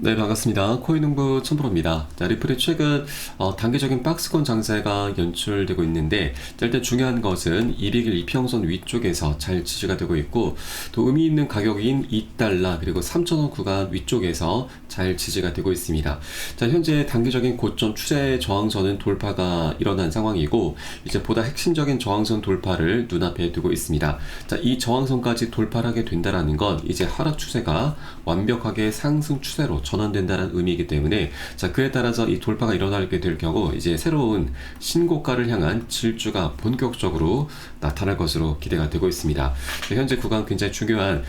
네, 반갑습니다. 코인농부 천프로입니다. 자, 리플이 최근 단기적인 박스권 장세가 연출되고 있는데, 자, 일단 중요한 것은 200일 이평선 위쪽에서 잘 지지가 되고 있고, 또 의미 있는 가격인 2달러 그리고 3,000원 구간 위쪽에서 잘 지지가 되고 있습니다. 자, 현재 단기적인 고점 추세 저항선은 돌파가 일어난 상황이고, 이제 보다 핵심적인 저항선 돌파를 눈앞에 두고 있습니다. 자, 이 저항선까지 돌파를 하게 된다라는 건 이제 하락 추세가 완벽하게 상승 추세로 전환된다는 의미이기 때문에, 자, 그에 따라서 이 돌파가 일어나게 될 경우 이제 새로운 신고가를 향한 질주가 본격적으로 나타날 것으로 기대가 되고 있습니다. 현재 구간 굉장히 중요한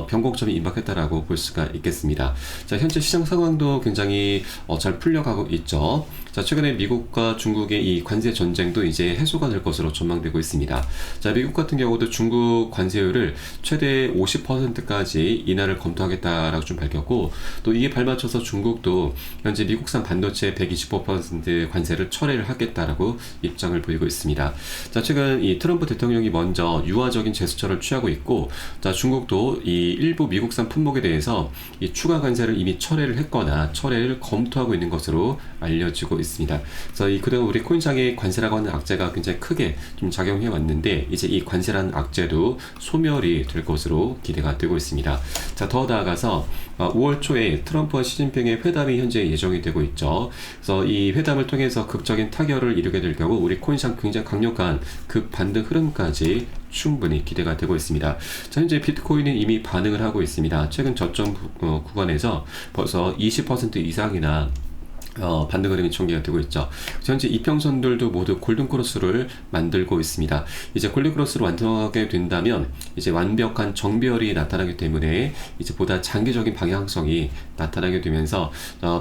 변곡점이 임박했다라고 볼 수가 있겠습니다. 자, 현재 시장 상황도 굉장히 잘 풀려가고 있죠. 자, 최근에 미국과 중국의 이 관세 전쟁도 이제 해소가 될 것으로 전망되고 있습니다. 자, 미국 같은 경우도 중국 관세율을 최대 50%까지 인하를 검토하겠다라고 좀 밝혔고, 또 이에 발맞춰서 중국도 현재 미국산 반도체 125% 관세를 철회를 하겠다라고 입장을 보이고 있습니다. 자, 최근 이 트럼프 대통령이 먼저 유화적인 제스처를 취하고 있고, 자, 중국도 이 일부 미국산 품목에 대해서 이 추가 관세를 이미 철회를 했거나 철회를 검토하고 있는 것으로 알려지고 있습니다. 그래서 이 그동안 우리 코인상의 관세라고 하는 악재가 굉장히 크게 좀 작용해 왔는데, 이제 이 관세라는 악재도 소멸이 될 것으로 기대가 되고 있습니다. 자, 더 나아가서 5월 초에 트럼프와 시진핑의 회담이 현재 예정이 되고 있죠. 그래서 이 회담을 통해서 극적인 타결을 이루게 될 경우 우리 코인상 굉장히 강력한 급반등 흐름까지 충분히 기대가 되고 있습니다. 자, 현재 비트코인은 이미 반응을 하고 있습니다. 최근 저점 구간에서 벌써 20% 이상이나 반등 흐름이 전개가 되고 있죠. 현재 이평선들도 모두 골든크로스를 만들고 있습니다. 이제 골든크로스를 완성하게 된다면 이제 완벽한 정배열이 나타나기 때문에 이제 보다 장기적인 방향성이 나타나게 되면서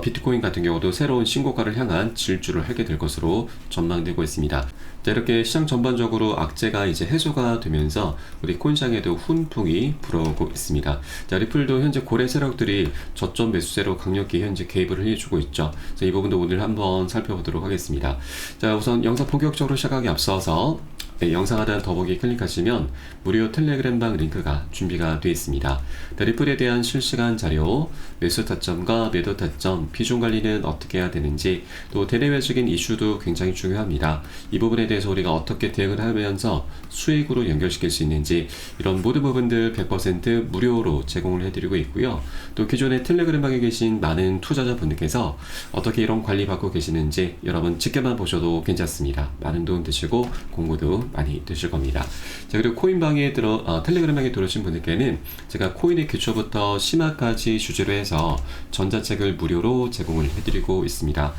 비트코인 같은 경우도 새로운 신고가를 향한 질주를 하게 될 것으로 전망되고 있습니다. 자, 이렇게 시장 전반적으로 악재가 이제 해소가 되면서 우리 코인시장에도 훈풍이 불어오고 있습니다. 자, 리플도 현재 고래 세력들이 저점 매수세로 강력히 현재 개입을 해주고 있죠. 자, 이 부분도 오늘 한번 살펴보도록 하겠습니다. 자, 우선 영상 본격적으로 시작하기 앞서서 영상 하단 더보기 클릭하시면 무료 텔레그램방 링크가 준비가 되어 있습니다. 리플에 대한 실시간 자료, 매수 타점과 매도 타점, 비중 관리는 어떻게 해야 되는지, 또 대내외적인 이슈도 굉장히 중요합니다. 이 부분에 대해서 우리가 어떻게 대응을 하면서 수익으로 연결시킬 수 있는지, 이런 모든 부분들 100% 무료로 제공을 해드리고 있고요. 또 기존에 텔레그램방에 계신 많은 투자자분들께서 어떻게 이런 관리 받고 계시는지 여러분 직계만 보셔도 괜찮습니다. 많은 도움 되시고 공부도 많이 되실 겁니다. 자, 그리고 코인방에 텔레그램방에 들어오신 분들께는 제가 코인의 기초부터 심화까지 주제로 해서 전자책을 무료로 제공을 해드리고 있습니다.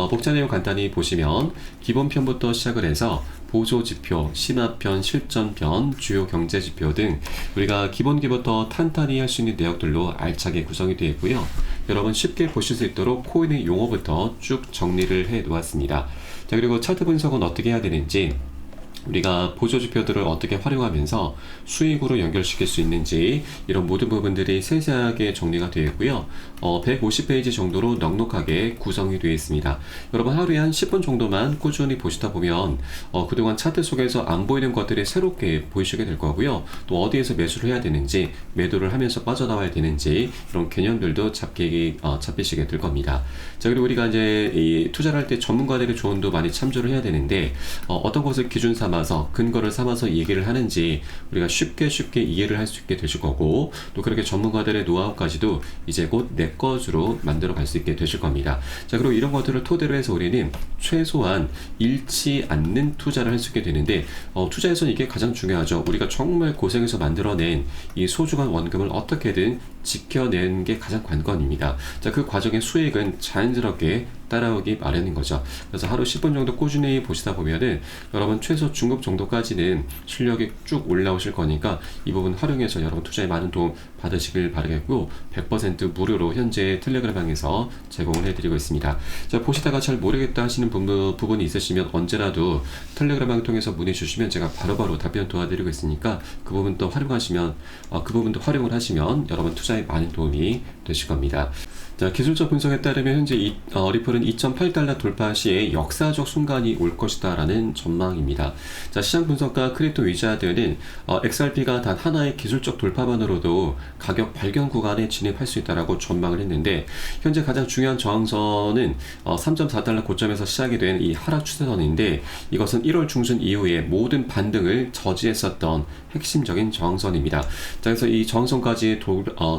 복잡 내용 간단히 보시면 기본편부터 시작을 해서 보조지표, 심화편, 실전편, 주요 경제지표 등 우리가 기본기부터 탄탄히 할 수 있는 내역들로 알차게 구성이 되어 있고요. 여러분 쉽게 보실 수 있도록 코인의 용어부터 쭉 정리를 해 놓았습니다. 자, 그리고 차트 분석은 어떻게 해야 되는지, 우리가 보조지표들을 어떻게 활용하면서 수익으로 연결시킬 수 있는지, 이런 모든 부분들이 세세하게 정리가 되어 있고요. 150페이지 정도로 넉넉하게 구성이 되어 있습니다. 여러분 하루에 한 10분 정도만 꾸준히 보시다 보면 그동안 차트 속에서 안 보이는 것들이 새롭게 보이시게 될 거고요. 또 어디에서 매수를 해야 되는지, 매도를 하면서 빠져나와야 되는지, 이런 개념들도 잡히시게 될 겁니다. 자, 그리고 우리가 이제 이 투자를 할 때 전문가들의 조언도 많이 참조를 해야 되는데, 어떤 것을 기준 삼아서 근거를 삼아서 얘기를 하는지 우리가 쉽게 이해를 할 수 있게 되실 거고, 또 그렇게 전문가들의 노하우까지도 이제 곧 내 것으로 만들어 갈 수 있게 되실 겁니다. 자, 그리고 이런 것들을 토대로 해서 우리는 최소한 잃지 않는 투자를 할 수 있게 되는데, 투자에서는 이게 가장 중요하죠. 우리가 정말 고생해서 만들어낸 이 소중한 원금을 어떻게든 지켜내는 게 가장 관건입니다. 자, 그 과정의 수익은 자연스럽게 따라오기 마련인 거죠. 그래서 하루 10분 정도 꾸준히 보시다 보면은 여러분 최소 중급 정도까지는 실력이 쭉 올라오실 거니까 이 부분 활용해서 여러분 투자에 많은 도움 받으시길 바라겠고, 100% 무료로 현재 텔레그램방에서 제공을 해드리고 있습니다. 자, 보시다가 잘 모르겠다 하시는 부분이 있으시면 언제라도 텔레그램방 통해서 문의 주시면 제가 바로바로 답변 도와드리고 있으니까 그 부분도 활용을 하시면 여러분 투자에 많은 도움이 되실 겁니다. 자, 기술적 분석에 따르면 현재 리플은 2.8달러 돌파 시에 역사적 순간이 올 것이다라는 전망입니다. 자, 시장 분석가 크립토 위자드는 XRP가 단 하나의 기술적 돌파만으로도 가격 발견 구간에 진입할 수 있다라고 전망을 했는데, 현재 가장 중요한 저항선은 3.4달러 고점에서 시작이 된 이 하락 추세선인데, 이것은 1월 중순 이후에 모든 반등을 저지했었던 핵심적인 저항선입니다. 자, 그래서 이 저항선까지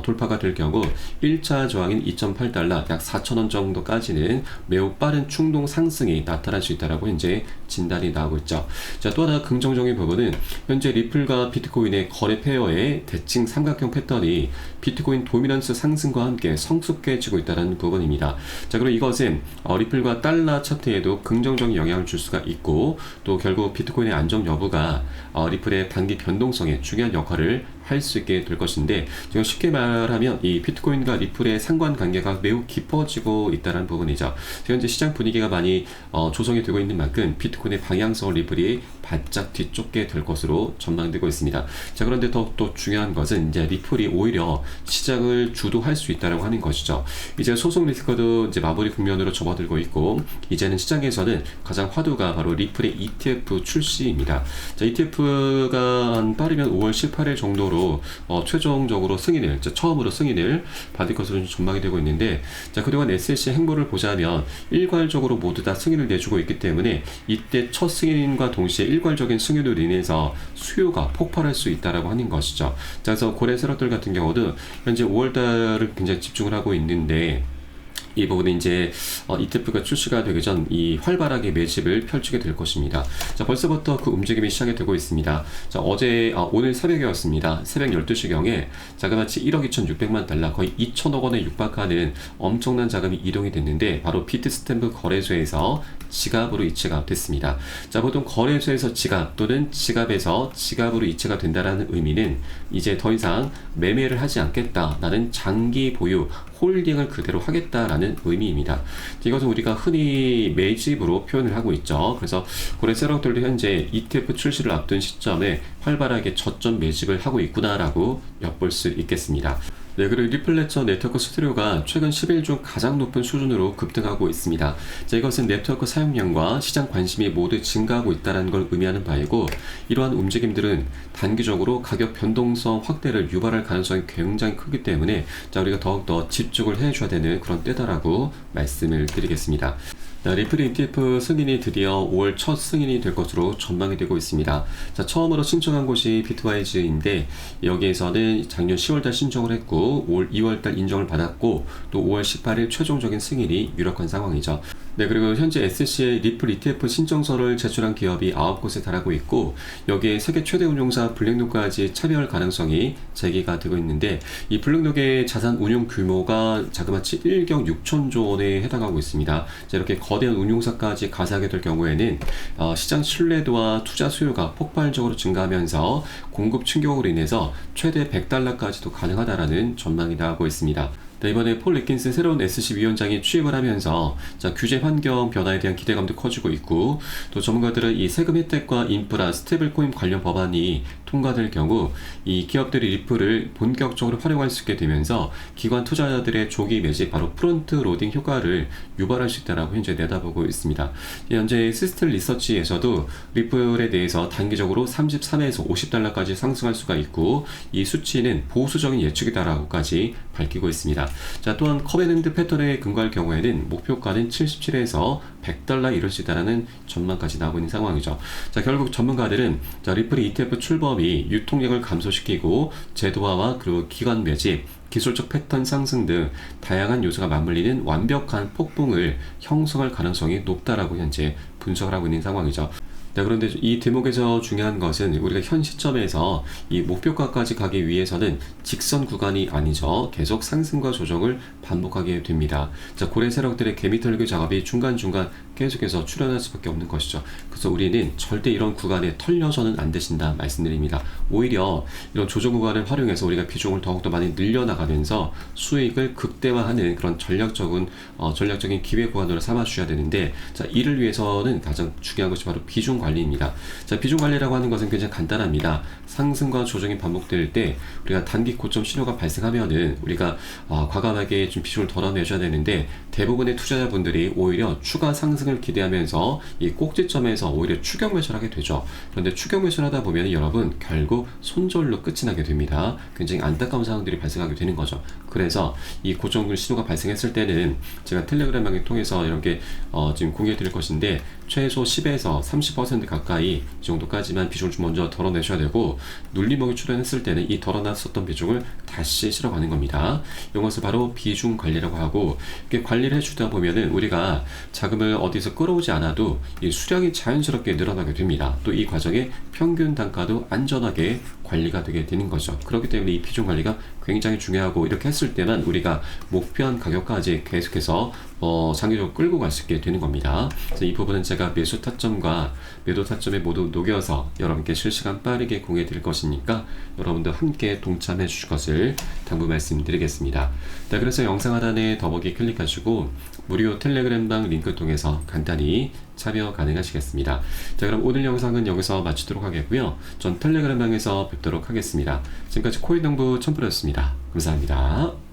돌파가 될 경우 1차 저항인 2.8달러 약 4,000원 정도까지는 매우 빠른 충동 상승이 나타날 수 있다라고 현재 진단이 나오고 있죠. 자, 또 하나 긍정적인 부분은 현재 리플과 비트코인의 거래 페어의 대칭 삼각형 패턴이 비트코인 도미넌스 상승과 함께 성숙해지고 있다는 부분입니다. 자, 그리고 이것은 리플과 달러 차트에도 긍정적인 영향을 줄 수가 있고, 또 결국 비트코인의 안정 여부가 리플의 단기 변동성에 중요한 역할을 할 수 있게 될 것인데, 지금 쉽게 말하면 이 비트코인과 리플의 상관관계가 매우 깊어지고 있다는 부분이죠. 현재 시장 분위기가 많이 조성이 되고 있는 만큼 비트코인의 방향성을 리플이 바짝 뒤쫓게 될 것으로 전망되고 있습니다. 자, 그런데 또 중요한 것은 이제 리플이 오히려 시장을 주도할 수 있다고 하는 것이죠. 이제 소송 리스크도 이제 마무리 국면으로 접어들고 있고, 이제는 시장에서는 가장 화두가 바로 리플의 ETF 출시입니다. 자, ETF가 빠르면 5월 18일 정도로 최종적으로 승인을, 처음으로 승인을 받을 것으로 전망이 되고 있는데, 자, 그동안 SEC 행보를 보자면 일괄적으로 모두 다 승인을 내주고 있기 때문에 이때 첫 승인과 동시에 일괄적인 승인으로 인해서 수요가 폭발할 수 있다라고 하는 것이죠. 자, 그래서 고래 세력들 같은 경우도 현재 5월달을 굉장히 집중을 하고 있는데, 이 부분은 이제 ETF가 출시가 되기 전 이 활발하게 매집을 펼치게 될 것입니다. 자, 벌써부터 그 움직임이 시작이 되고 있습니다. 자, 오늘 새벽이었습니다. 새벽 12시경에 자그마치 1억 2,600만 달러, 거의 2천억 원에 육박하는 엄청난 자금이 이동이 됐는데, 바로 비트스탬프 거래소에서 지갑으로 이체가 됐습니다. 자, 보통 거래소에서 지갑 또는 지갑에서 지갑으로 이체가 된다라는 의미는 이제 더 이상 매매를 하지 않겠다라는 장기 보유, 홀딩을 그대로 하겠다라는 의미입니다. 이것은 우리가 흔히 매집으로 표현을 하고 있죠. 그래서 고래 세력들도 현재 ETF 출시를 앞둔 시점에 활발하게 저점 매집을 하고 있구나라고 엿볼 수 있겠습니다. 네, 그리고 리플레처 네트워크 수수료가 최근 10일 중 가장 높은 수준으로 급등하고 있습니다. 자, 이것은 네트워크 사용량과 시장 관심이 모두 증가하고 있다는 걸 의미하는 바이고, 이러한 움직임들은 단기적으로 가격 변동성 확대를 유발할 가능성이 굉장히 크기 때문에 우리가 더욱더 집중을 해줘야 되는 그런 때다라고 말씀을 드리겠습니다. 리플 ETF 승인이 드디어 5월 첫 승인이 될 것으로 전망이 되고 있습니다. 자, 처음으로 신청한 곳이 비트와이즈인데, 여기에서는 작년 10월달 신청을 했고 2월달 인정을 받았고, 또 5월 18일 최종적인 승인이 유력한 상황이죠. 네, 그리고 현재 SEC에 리플 ETF 신청서를 제출한 기업이 9곳에 달하고 있고, 여기에 세계 최대 운용사 블랙록까지 참여할 가능성이 제기가 되고 있는데, 이 블랙록의 자산 운용 규모가 자그마치 1경 6천조 원에 해당하고 있습니다. 자, 이렇게 거대한 운용사까지 가세하게 될 경우에는 시장 신뢰도와 투자 수요가 폭발적으로 증가하면서 공급 충격으로 인해서 최대 100달러까지도 가능하다라는 전망이 나오고 있습니다. 이번에 폴 리킨스 새로운 SC 위원장이 취임을 하면서 규제 환경 변화에 대한 기대감도 커지고 있고, 또 전문가들은 이 세금 혜택과 인프라, 스테이블코인 관련 법안이 통과될 경우 이 기업들이 리플을 본격적으로 활용할 수 있게 되면서 기관 투자자들의 조기 매집, 바로 프론트 로딩 효과를 유발할 수 있다고 현재 내다보고 있습니다. 현재 시스템 리서치에서도 리플에 대해서 단기적으로 33에서 50달러까지 상승할 수가 있고, 이 수치는 보수적인 예측이다라고까지 밝히고 있습니다. 자, 또한 커베넌트 패턴에 근거할 경우에는 목표가는 77에서 100달러 이룰 수 있다는 전망까지 나오고 있는 상황이죠. 자, 결국 전문가들은 리플 ETF 출범이 유통력을 감소시키고 제도화와 그리고 기관 매집, 기술적 패턴 상승 등 다양한 요소가 맞물리는 완벽한 폭풍을 형성할 가능성이 높다라고 현재 분석을 하고 있는 상황이죠. 네, 그런데 이 대목에서 중요한 것은 우리가 현 시점에서 이 목표가까지 가기 위해서는 직선 구간이 아니죠. 계속 상승과 조정을 반복하게 됩니다. 자, 고래 세력들의 개미털기 작업이 중간중간 계속해서 출현할 수밖에 없는 것이죠. 그래서 우리는 절대 이런 구간에 털려서는 안 되신다 말씀드립니다. 오히려 이런 조정 구간을 활용해서 우리가 비중을 더욱더 많이 늘려나가면서 수익을 극대화하는 그런 전략적인 기회 구간으로 삼아 주셔야 되는데, 자, 이를 위해서는 가장 중요한 것이 바로 비중 관리입니다. 자, 비중 관리라고 하는 것은 굉장히 간단합니다. 상승과 조정이 반복될 때 우리가 단기 고점 신호가 발생하면은 우리가 과감하게 좀 비중을 덜어내셔야 되는데, 대부분의 투자자분들이 오히려 추가 상승을 기대하면서 이 꼭지점에서 오히려 추격 매수를 하게 되죠. 그런데 추격 매수를 하다 보면 여러분 결국 손절로 끝이 나게 됩니다. 굉장히 안타까운 상황들이 발생하게 되는 거죠. 그래서 이 고점 신호가 발생했을 때는 제가 텔레그램 방을 통해서 이렇게 지금 공유해 드릴 것인데, 최소 10에서 30% 가까이 이 정도까지만 비중을 좀 먼저 덜어내셔야 되고, 눌림목이 출현했을 때는 이 덜어놨었던 비중을 다시 실어가는 겁니다. 이것을 바로 비중 관리라고 하고, 이렇게 관리를 해주다 보면은 우리가 자금을 어디서 끌어오지 않아도 이 수량이 자연스럽게 늘어나게 됩니다. 또 이 과정에 평균 단가도 안전하게 관리가 되게 되는 거죠. 그렇기 때문에 이 비중 관리가 굉장히 중요하고, 이렇게 했을 때만 우리가 목표한 가격까지 계속해서 장기적으로 끌고 갈 수 있게 되는 겁니다. 그래서 이 부분은 제가 매수 타점과 매도 타점에 모두 녹여서 여러분께 실시간 빠르게 공유해 드릴 것이니까 여러분도 함께 동참해 주실 것을 당부 말씀드리겠습니다. 네, 그래서 영상 하단에 더보기 클릭하시고 무료 텔레그램방 링크 통해서 간단히 참여 가능하시겠습니다. 자, 그럼 오늘 영상은 여기서 마치도록 하겠고요. 전 텔레그램방에서 뵙도록 하겠습니다. 지금까지 코인농부 첨프로였습니다. 감사합니다.